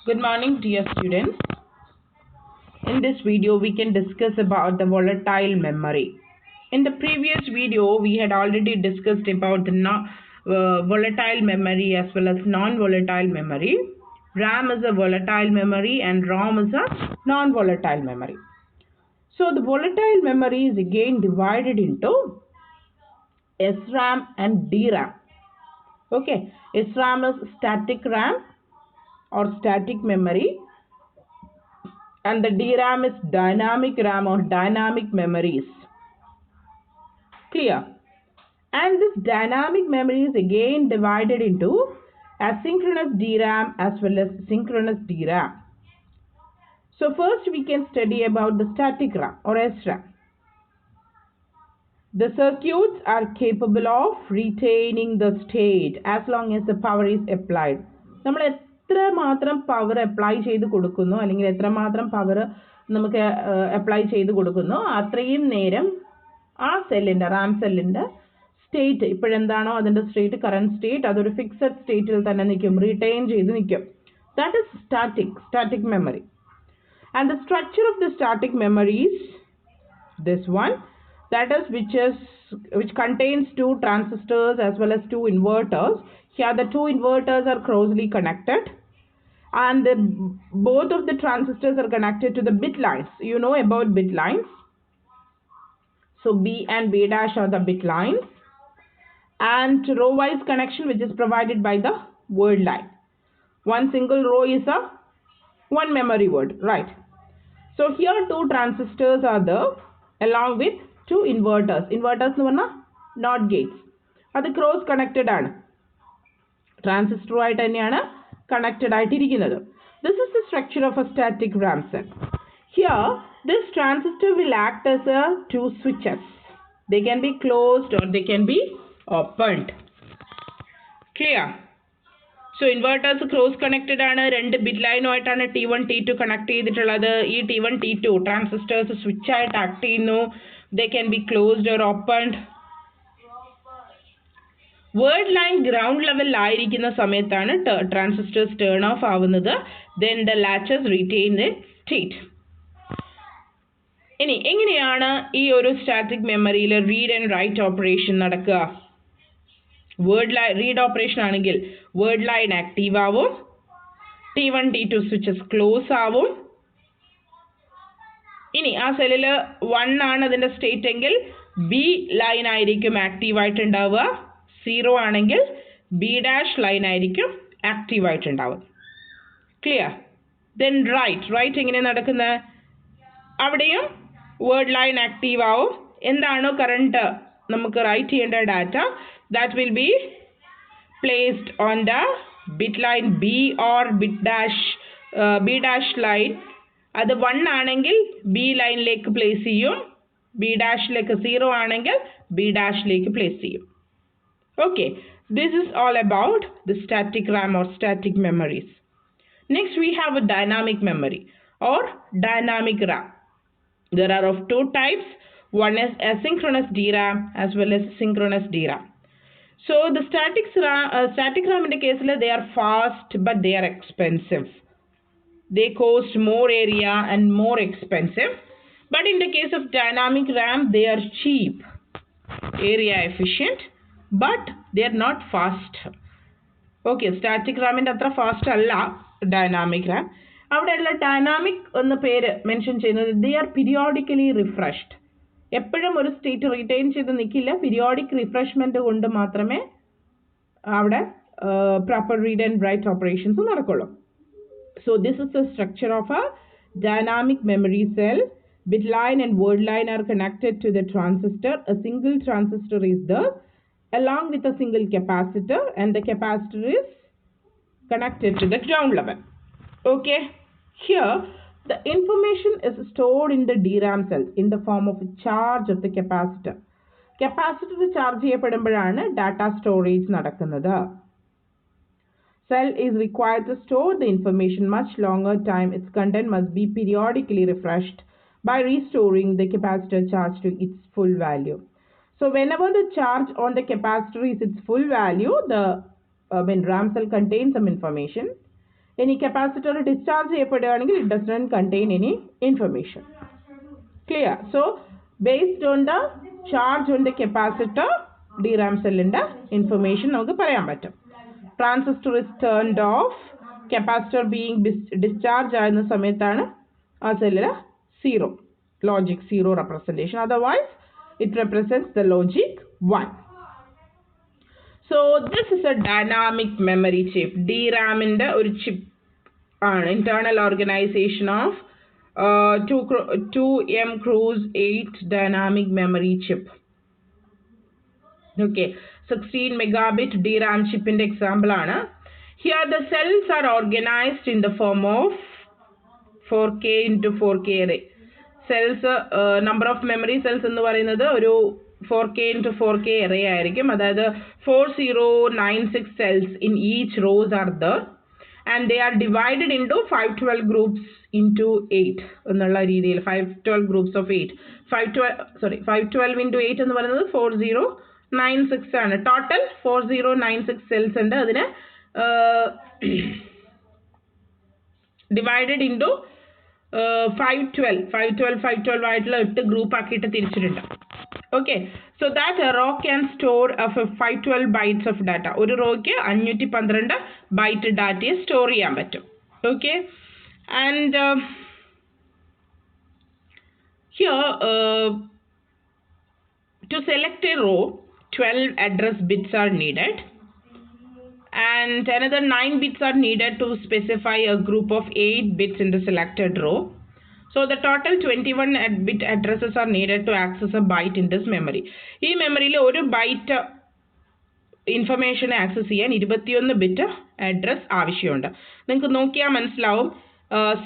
Good morning, dear students. In this video, we can discuss about the volatile memory. In the previous video, we had already discussed about the volatile memory as well as non-volatile memory. RAM is a volatile memory and ROM is a non-volatile memory. So the volatile memory is again divided into SRAM and DRAM. Okay, SRAM is static RAM or static memory, and the DRAM is dynamic RAM or dynamic memories. Clear? And this dynamic memory is again divided into asynchronous DRAM as well as synchronous DRAM. So first we can study about the static RAM or SRAM. The circuits are capable of retaining the state as long as the power is applied. നമ്മൾ എത്രമാത്രം power apply ചെയ്ത് കൊടുക്കുന്നു അല്ലെങ്കിൽ എത്രമാത്രം power നമുക്ക് apply ചെയ്ത് കൊടുക്കുന്നു അത്രയും നേരം ആ സെല്ലിൻ്റെ റാം സെല്ലിൻ്റെ സ്റ്റേറ്റ് ഇപ്പോഴെന്താണോ അതിൻ്റെ സ്റ്റേറ്റ് കറണ്ട് സ്റ്റേറ്റ് അതൊരു ഫിക്സഡ് സ്റ്റേറ്റിൽ തന്നെ നിൽക്കും, റിട്ടൈൻ ചെയ്ത് നിൽക്കും. That is static memory. And the structure of the static memory is this one, that is which contains two transistors as well as two inverters. Here the two inverters are closely connected and both of the transistors are connected to the bit lines. You know about bit lines. So B and B dash are the bit lines, and row wise connection which is provided by the word line. One single row is a one memory word, right? So here two transistors are there along with two inverters. Inverters എന്ന് പറഞ്ഞാൽ not gates. അത് cross connected ആണ്, ട്രാൻസിസ്റ്ററുമായിട്ട് തന്നെയാണ് connected ആയിട്ടിരിക്കുന്നത്. This is the structure of a static RAM cell. Here this transistor will act as a two switches. They can be closed or they can be opened. Clear? So inverters cross connected ആണ്, രണ്ട് bit ലൈനുമായിട്ടാണ് T1 T2 connect ചെയ്തിട്ടുള്ളത്. ഈ T1 T2 transistors switch ആയിട്ട് act ചെയ്യുന്നു. They can be closed or opened. Word line ground level ആയിരിക്കുന്ന സമയത്താണ് transistors turn of ആവുന്നത്. Then the latches retain the state. ഇനി എങ്ങനെയാണ് ഈ ഒരു സ്റ്റാറ്റിക് മെമ്മറിയിൽ റീഡ് ആൻഡ് റൈറ്റ് ഓപ്പറേഷൻ നടക്കുക? വേർഡ് ലൈൻ റീഡ് ഓപ്പറേഷൻ ആണെങ്കിൽ വേർഡ് ലൈൻ ആക്റ്റീവ് ആവും, T1 T2 സ്വിച്ചസ് ക്ലോസ് ആവും. ഇനി ആ സെല്ലിൽ 1 ആണ് അതിൻ്റെ സ്റ്റേറ്റ് എങ്കിൽ ബി ലൈൻ ആയിരിക്കും ആക്റ്റീവ് ആയിട്ടുണ്ടാവുക, 0 ആണെങ്കിൽ ബി ഡാഷ് ലൈൻ ആയിരിക്കും ആക്റ്റീവ് ആയിട്ടുണ്ടാവുക. ക്ലിയർ? ദെൻ റൈറ്റ് എങ്ങനെ നടക്കുന്നത്? അവിടെയും വേർഡ് ലൈൻ ആക്റ്റീവ് ആവും. എന്താണോ കറണ്ട് നമുക്ക് റൈറ്റ് ചെയ്യേണ്ട data, that will be placed on the bit line B or B dash line. അത് 1 ആണെങ്കിൽ B ലൈനിലേക്ക് പ്ലേസ് ചെയ്യും, B ഡാഷിലേക്ക് 0 ആണെങ്കിൽ B ഡാഷിലേക്ക് പ്ലേസ് ചെയ്യും. Okay, this is all about the static RAM or static memories. Next we have a dynamic memory or dynamic RAM. There are of two types. One is asynchronous DRAM as well as synchronous DRAM. So the static RAM in the case they are fast but they are expensive. They cost more area and more expensive. But in the case of dynamic RAM, they are cheap, area efficient, but they are not fast. Okay, static RAM in atra fast alla dynamic RAM. അവിടെയുള്ള dynamic എന്ന പേര് mention ചെയ്യുന്നത് they are periodically refreshed. എപ്പോഴും ഒരു state റിറ്റൈൻ ചെയ്ത് നിൽക്കില്ല, periodic refreshment കൊണ്ട് മാത്രമേ അവിടെ proper read and write operations നടക്കുള്ളൂ. So this is the structure of a dynamic memory cell. Bit line and word line are connected to the transistor. A single transistor is there along with a single capacitor, and the capacitor is connected to the ground level. Okay, here the information is stored in the DRAM cell in the form of a charge of the capacitor. Capacitor charge ചെയ്യപ്പെടുമ്പോഴാണ് data storage നടക്കുന്നത്. Cell is required to store the information much longer time. Its content must be periodically refreshed by restoring the capacitor charge to its full value. So whenever the charge on the capacitor is its full value, the RAM cell contains some information. ഇനി capacitor discharge ചെയ്യപ്പെടുകയാണെങ്കിൽ it does not contain any information. Clear? So based on the charge on the capacitor DRAM സെല്ലിൻ്റെ information നമുക്ക് പറയാൻ പറ്റും. Transistor is turned off, capacitor being discharge ആകുന്ന സമയത്താണ് ആ സെല്ലിൽ zero, logic zero representation. Otherwise it represents the logic 1. So this is a dynamic memory chip. DRAM ന്റെ ഒരു ചിപ്പ് ആണ്. Internal organization of 2M Cruise 8 dynamic memory chip. Okay, 16 megabit DRAM chip ന്റെ example ആണ്. Here the cells are organized in the form of 4K into 4K array. Cells number of memory cells എന്ന് പറയുന്നത് ഒരു 4K into 4K array ആയിരിക്കും. അതായത് 4096 cells in each rows are there and they are divided into 512 groups into 8 എന്നുള്ള രീതിയിൽ 512 groups of 8. 512 into 8 എന്ന് പറയുന്നത് 4096 ആണ്. ടോട്ടൽ 4096 cells ഉണ്ട്. അതിനെ ഡിവൈഡഡ് ഇൻറ്റു 512 ആയിട്ടുള്ള 8 ഗ്രൂപ്പ് ആക്കിയിട്ട് തിരിച്ചിട്ടുണ്ട്. Okay, so that a row can store 512 bytes of data. ഒരു റോയ്ക്ക് 512 ബൈറ്റ് ഡാറ്റയെ സ്റ്റോർ ചെയ്യാൻ പറ്റും. Okay, and here to select a row 12 address bits are needed and another 9 bits are needed to specify a group of 8 bits in the selected row. So the total 21 bit addresses are needed to access a byte in this memory. ഈ മെമ്മറിയിൽ ഒരു byte information access ചെയ്യാൻ 21 bit address ആവശ്യമുണ്ട്. നിങ്ങൾക്ക് നോക്കിയാൽ മനസ്സിലാവും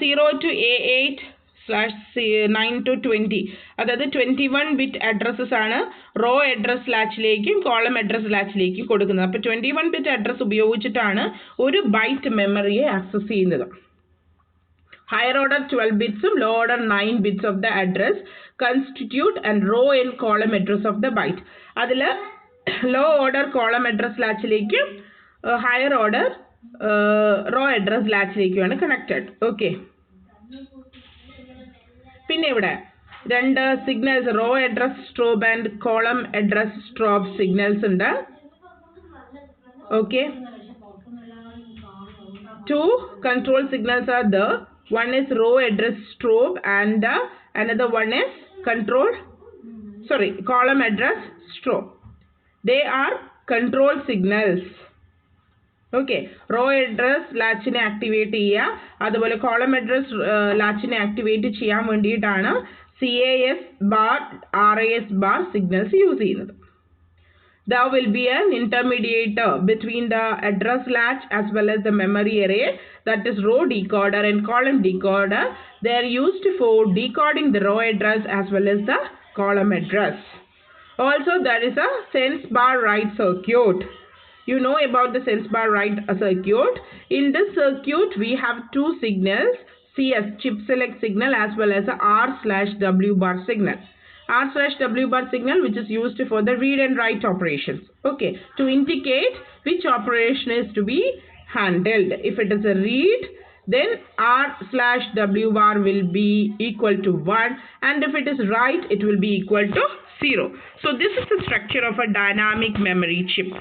0 to A8/9 to 20, അതായത് 21 bit addresses ആണ് റോ അഡ്രസ് ലാച്ചിലേക്കും കോളം അഡ്രസ് ലാച്ചിലേക്കും കൊടുക്കുന്നത്. അപ്പോൾ 21 ബിറ്റ് അഡ്രസ് ഉപയോഗിച്ചിട്ടാണ് ഒരു ബൈറ്റ് മെമ്മറിയെ ആക്സസ് ചെയ്യുന്നത്. Higher order 12 bits and low order 9 bits of the address constitute and row and column address of the byte. അതിൽ low order column address ലാച്ചിലേക്കും higher order row address ലാച്ചിലേക്കുമാണ് connected. Okay, പിന്നെ ഇവിടെ രണ്ട് signals row address strobe and column address strobe signals ഉണ്ട്. Okay, 2 control signals are there. One is row address strobe and another one is column address strobe. They are control signals. Okay, row address latchine activate ചെയ്യുക, അതുപോലെ column address latchine activate ചെയ്യാൻ വേണ്ടിയിട്ടാണ് CAS bar RAS bar signals use ചെയ്യുന്നത്. There will be an intermediator between the address latch as well as the memory array, that is row decoder and column decoder. They are used for decoding the row address as well as the column address. Also there is a sense bar write circuit. You know about the sense bar write circuit. In this circuit we have two signals, CS chip select signal as well as a R/W bar signal. R/W bar signal which is used for the read and write operations. Okay, to indicate which operation is to be handled. If it is a read, then R/W bar will be equal to 1 and if it is write, it will be equal to 0. So this is the structure of a dynamic memory chip.